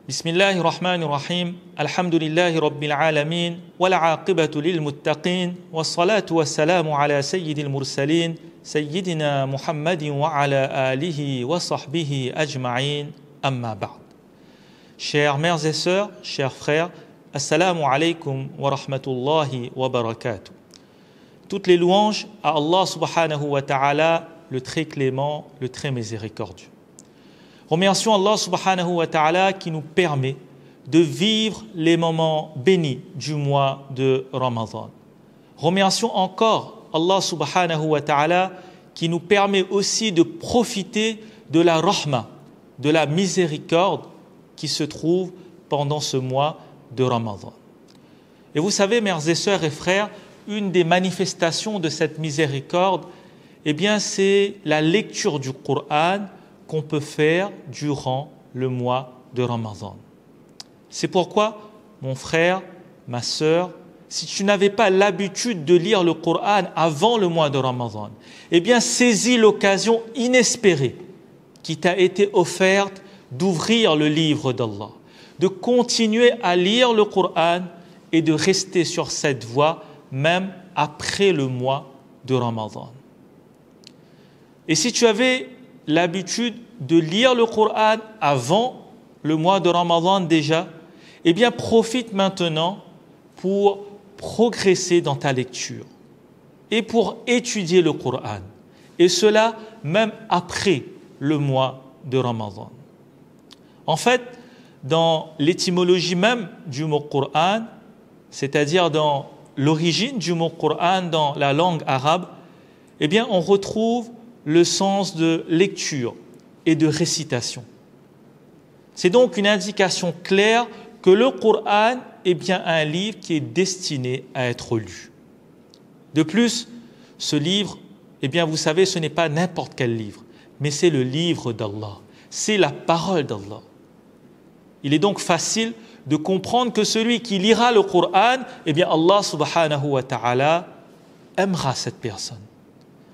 بسم الله الرحمن الرحيم الحمد لله رب العالمين والعاقبة للمتقين والصلاة والسلام على سيد المرسلين سيدنا محمد وعلى آله وصحبه أجمعين أما بعد. Chères mères et sœurs, chers frères, Assalamu alaikum wa rahmatullahi wa barakatuh. Toutes les louanges à Allah subhanahu wa ta'ala, le très clément, le très miséricordieux. Remercions Allah subhanahu wa ta'ala qui nous permet de vivre les moments bénis du mois de Ramadan. Remercions encore Allah subhanahu wa ta'ala qui nous permet aussi de profiter de la rahma, de la miséricorde qui se trouve pendant ce mois de Ramadan. Et vous savez, mères et sœurs et frères, une des manifestations de cette miséricorde, eh bien, c'est la lecture du Coran qu'on peut faire durant le mois de Ramadan. C'est pourquoi, mon frère, ma sœur, si tu n'avais pas l'habitude de lire le Coran avant le mois de Ramadan, eh bien, saisis l'occasion inespérée qui t'a été offerte d'ouvrir le livre d'Allah, de continuer à lire le Coran et de rester sur cette voie même après le mois de Ramadan. Et si tu avais l'habitude de lire le Coran avant le mois de Ramadan déjà, eh bien profite maintenant pour progresser dans ta lecture et pour étudier le Coran. Et cela même après le mois de Ramadan. En fait, dans l'étymologie même du mot Coran, c'est-à-dire dans l'origine du mot Coran dans la langue arabe, eh bien on retrouve le sens de lecture et de récitation. C'est donc une indication claire que le Coran est bien un livre qui est destiné à être lu. De plus, ce livre, eh bien vous savez, ce n'est pas n'importe quel livre, mais c'est le livre d'Allah, c'est la parole d'Allah. Il est donc facile de comprendre que celui qui lira le Coran, eh bien Allah subhanahu wa ta'ala aimera cette personne.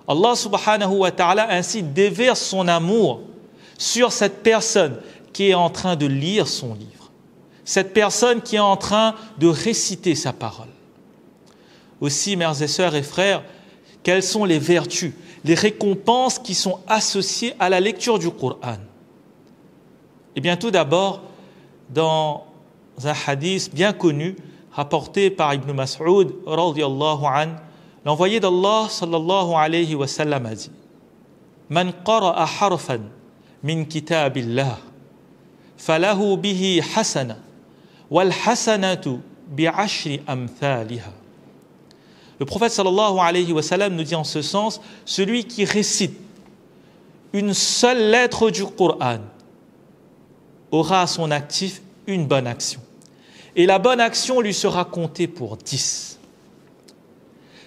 Allah subhanahu wa ta'ala ainsi déverse son amour sur cette personne qui est en train de lire son livre, cette personne qui est en train de réciter sa parole. Aussi, mères et sœurs et frères, quelles sont les vertus, les récompenses qui sont associées à la lecture du Coran? Eh bien, tout d'abord, dans un hadith bien connu, rapporté par Ibn Mas'ud, radiyallahu anhu, l'envoyé d'Allah sallallahu alayhi wa sallam a dit: Man qara'a harfan min kitabillah falahu bihi hasana wal hasanatu bi'ashri amthaliha. Le prophète sallallahu alayhi wa sallam nous dit en ce sens: celui qui récite une seule lettre du Coran aura à son actif une bonne action. Et la bonne action lui sera comptée pour 10.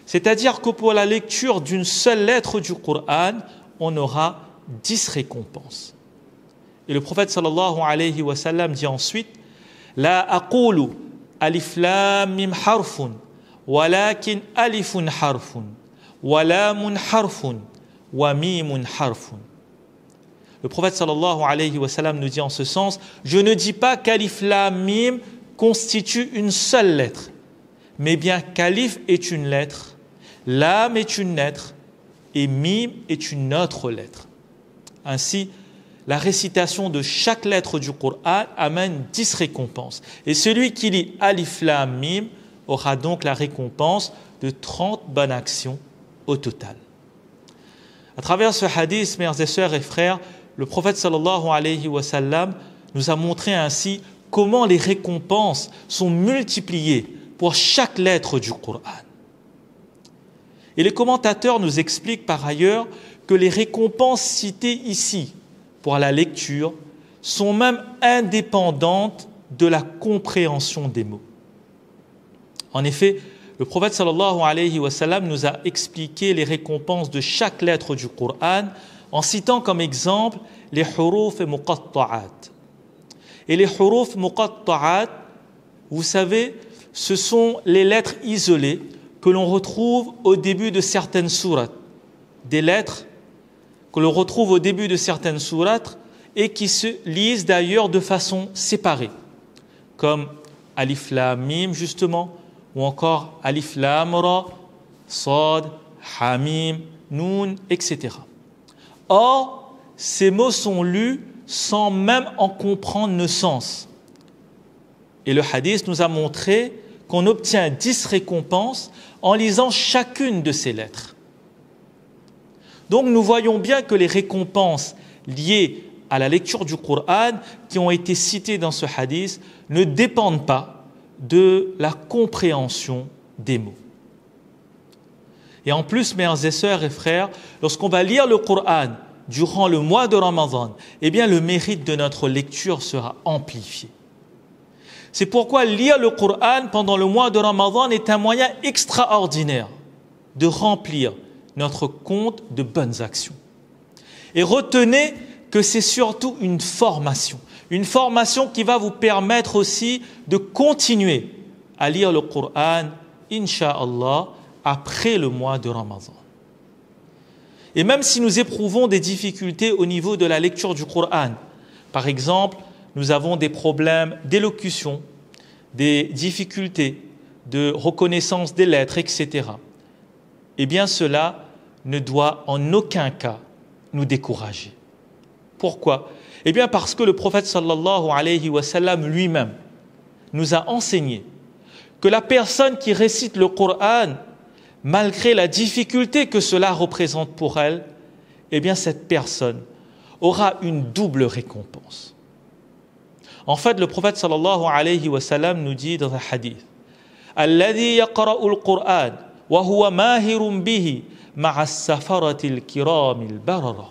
C'est-à-dire que pour la lecture d'une seule lettre du Coran, on aura 10 récompenses. Et le prophète sallallahu alayhi wa sallam dit ensuite: La aqulu alif lam mim harfun, walakin alifun harfun, wa lamun harfun, wa mimun harfun. Le prophète sallallahu alayhi wa sallam nous dit en ce sens: je ne dis pas qu'alif lam mim constitue une seule lettre, mais bien qu'alif est une lettre, lam est une lettre et mim est une autre lettre. Ainsi, la récitation de chaque lettre du Coran amène 10 récompenses. Et celui qui lit alif lam mim aura donc la récompense de 30 bonnes actions au total. À travers ce hadith, mères et sœurs et frères, le prophète sallallahu alayhi wa sallam nous a montré ainsi comment les récompenses sont multipliées pour chaque lettre du Coran. Et les commentateurs nous expliquent par ailleurs que les récompenses citées ici pour la lecture sont même indépendantes de la compréhension des mots. En effet, le prophète sallallahu alayhi wa sallam nous a expliqué les récompenses de chaque lettre du Coran en citant comme exemple les huruf muqatta'at. Et les huruf muqatta'at, vous savez, ce sont les lettres isolées que l'on retrouve au début de certaines sourates. Des lettres que l'on retrouve au début de certaines sourates et qui se lisent d'ailleurs de façon séparée, comme Alif Lam Mim justement, ou encore Alif Lam Ra, Sad, Hamim, Noun, etc. Or, ces mots sont lus sans même en comprendre le sens. Et le hadith nous a montré qu'on obtient 10 récompenses en lisant chacune de ces lettres. Donc nous voyons bien que les récompenses liées à la lecture du Coran qui ont été citées dans ce hadith ne dépendent pas de la compréhension des mots. Et en plus, mes sœurs et frères, lorsqu'on va lire le Coran durant le mois de Ramadan, eh bien le mérite de notre lecture sera amplifié. C'est pourquoi lire le Coran pendant le mois de Ramadan est un moyen extraordinaire de remplir notre compte de bonnes actions. Et retenez que c'est surtout une formation qui va vous permettre aussi de continuer à lire le Coran, Inch'Allah, après le mois de Ramadan. Et même si nous éprouvons des difficultés au niveau de la lecture du Coran, par exemple, nous avons des problèmes d'élocution, des difficultés de reconnaissance des lettres, etc. Eh bien, cela ne doit en aucun cas nous décourager. Pourquoi ? Eh bien, parce que le prophète sallallahu alayhi wa sallam lui-même nous a enseigné que la personne qui récite le Coran, malgré la difficulté que cela représente pour elle, eh bien, cette personne aura une double récompense. En fait, le prophète sallallahu alayhi wa sallam nous dit dans un hadith « Alladhi yaqra'u al-Qur'an wa huwa mahirun bihi ma'a as-safarati al-kirami al-barara »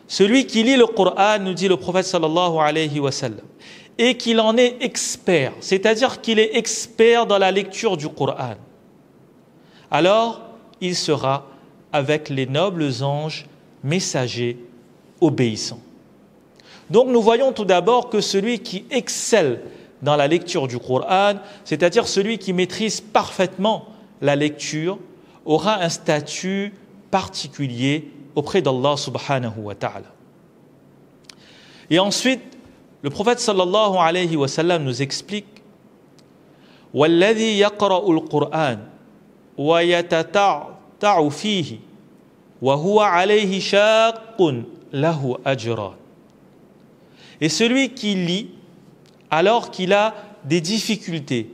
Celui qui lit le Coran, nous dit le prophète sallallahu alayhi wa sallam, et qu'il en est expert, c'est-à-dire qu'il est expert dans la lecture du Coran, alors il sera avec les nobles anges messagers obéissants. Donc nous voyons tout d'abord que celui qui excelle dans la lecture du Coran, c'est-à-dire celui qui maîtrise parfaitement la lecture, aura un statut particulier auprès d'Allah subhanahu wa ta'ala. Et ensuite, le prophète sallallahu alayhi wa sallam nous explique « Walladhi yaqra'u al-Qur'an wa yatata'u fihi wa huwa alayhi shaqqun lahu ajran » Et celui qui lit alors qu'il a des difficultés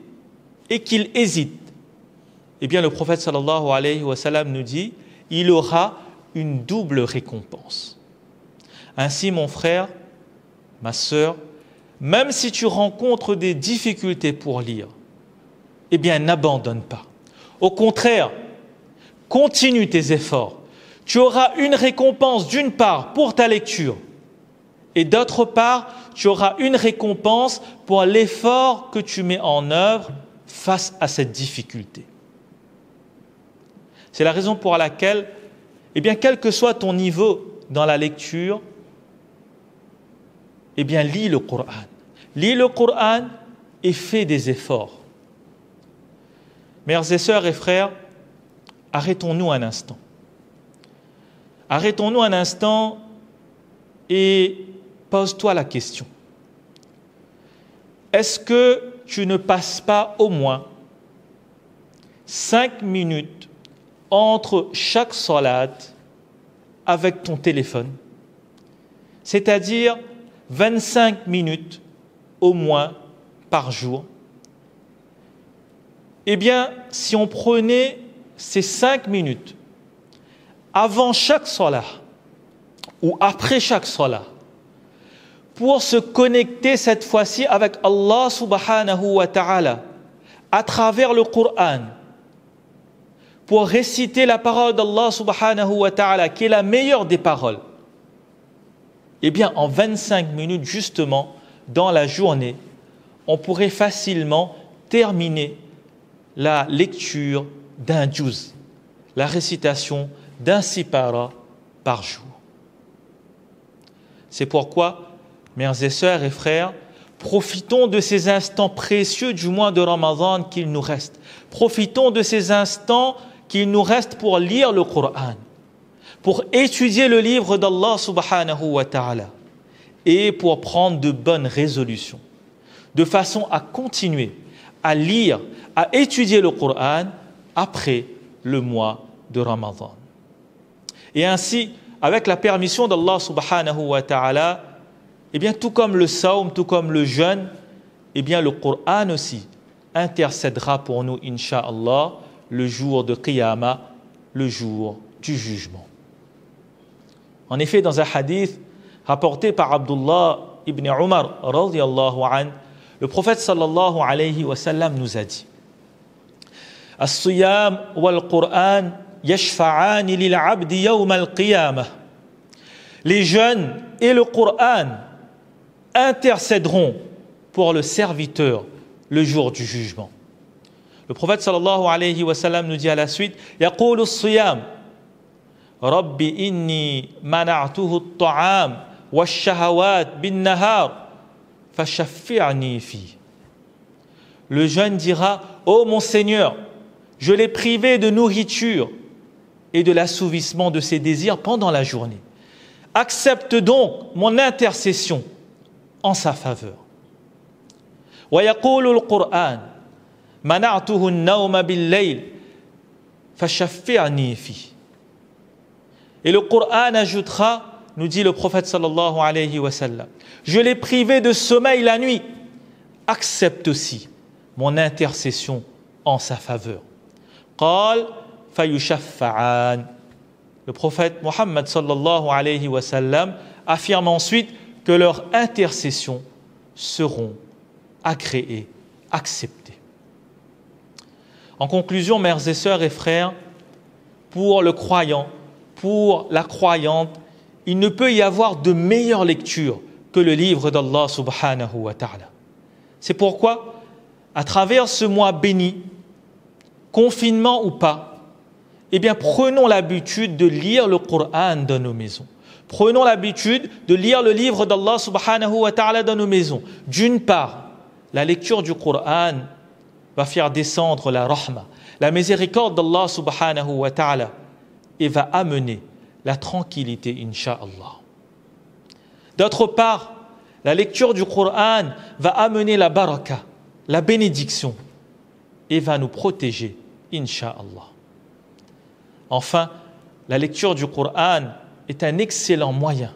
et qu'il hésite, eh bien le prophète sallallahu alayhi wa sallam nous dit « Il aura une double récompense. » Ainsi, mon frère, ma sœur, même si tu rencontres des difficultés pour lire, eh bien, n'abandonne pas. Au contraire, continue tes efforts. Tu auras une récompense d'une part pour ta lecture et d'autre part, tu auras une récompense pour l'effort que tu mets en œuvre face à cette difficulté. C'est la raison pour laquelle, eh bien, quel que soit ton niveau dans la lecture, eh bien, lis le Coran. Lis le Coran et fais des efforts. Mères et sœurs et frères, arrêtons-nous un instant. Arrêtons-nous un instant et pose-toi la question. Est-ce que tu ne passes pas au moins 5 minutes entre chaque salat avec ton téléphone, c'est-à-dire 25 minutes au moins par jour? Eh bien, si on prenait ces 5 minutes avant chaque salat ou après chaque salat pour se connecter cette fois-ci avec Allah subhanahu wa ta'ala à travers le Coran, pour réciter la parole d'Allah subhanahu wa ta'ala, qui est la meilleure des paroles, eh bien, en 25 minutes, justement, dans la journée, on pourrait facilement terminer la lecture d'un juz, la récitation d'un sipara par jour. C'est pourquoi, mères et sœurs et frères, profitons de ces instants précieux du mois de Ramadan qu'il nous reste. Profitons de ces instants qu'il nous reste pour lire le Coran, pour étudier le livre d'Allah subhanahu wa ta'ala. et pour prendre de bonnes résolutions, de façon à continuer à lire, à étudier le Coran après le mois de Ramadan. Et ainsi, avec la permission d'Allah subhanahu wa ta'ala, eh bien, tout comme le saum, tout comme le jeûne, eh bien, le Coran aussi intercédera pour nous, incha'Allah, le jour de Qiyamah, le jour du jugement. En effet, dans un hadith rapporté par Abdullah ibn Umar, radiyallahu anhu, le prophète sallallahu alayhi wa sallam nous a dit: As-siyam wal-Qur'an yashfa'ani lil-'abdi yawm al-qiyamah. Les jeûnes et le Coran intercéderont pour le serviteur le jour du jugement. Le prophète sallallahu alayhi wa sallam nous dit à la suite: Yaqulu as-siyam Rabbi inni mana'tuhu at-ta'am wash-shahawat bin-nahar fashaffi'ni fi. Le jeune dira: Ô mon Seigneur, je l'ai privé de nourriture et de l'assouvissement de ses désirs pendant la journée. Accepte donc mon intercession en sa faveur. Wa yaqulu al-Qur'an mana'tuhu an-nawma bil-layl fashaffi'ni fi. Et le Coran ajoutera, nous dit le prophète sallallahu alayhi wa sallam: je l'ai privé de sommeil la nuit, accepte aussi mon intercession en sa faveur. Qal fayushaffa'an. Le prophète Mohammed sallallahu alayhi wa sallam affirme ensuite que leurs intercessions seront agréées, acceptées. En conclusion, mères et sœurs et frères, pour le croyant, pour la croyante, il ne peut y avoir de meilleure lecture que le livre d'Allah subhanahu wa ta'ala. C'est pourquoi, à travers ce mois béni, confinement ou pas, eh bien, prenons l'habitude de lire le Coran dans nos maisons. Prenons l'habitude de lire le livre d'Allah subhanahu wa ta'ala dans nos maisons. D'une part, la lecture du Coran va faire descendre la rahma, la miséricorde d'Allah subhanahu wa ta'ala, et va amener la tranquillité, incha'Allah. D'autre part, la lecture du Coran va amener la baraka, la bénédiction, et va nous protéger, incha'Allah. Enfin, la lecture du Coran est un excellent moyen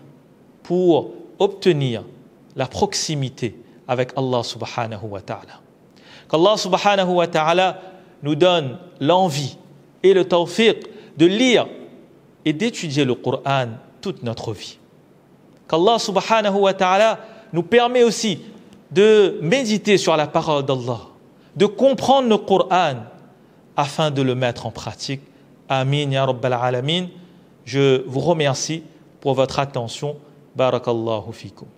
pour obtenir la proximité avec Allah subhanahu wa ta'ala. Qu'Allah subhanahu wa ta'ala nous donne l'envie et le tawfiq de lire et d'étudier le Coran toute notre vie. Qu'Allah subhanahu wa ta'ala nous permet aussi de méditer sur la parole d'Allah, de comprendre le Coran afin de le mettre en pratique. Amin ya Rabbal Alamin. Je vous remercie pour votre attention. Barakallahu fikum.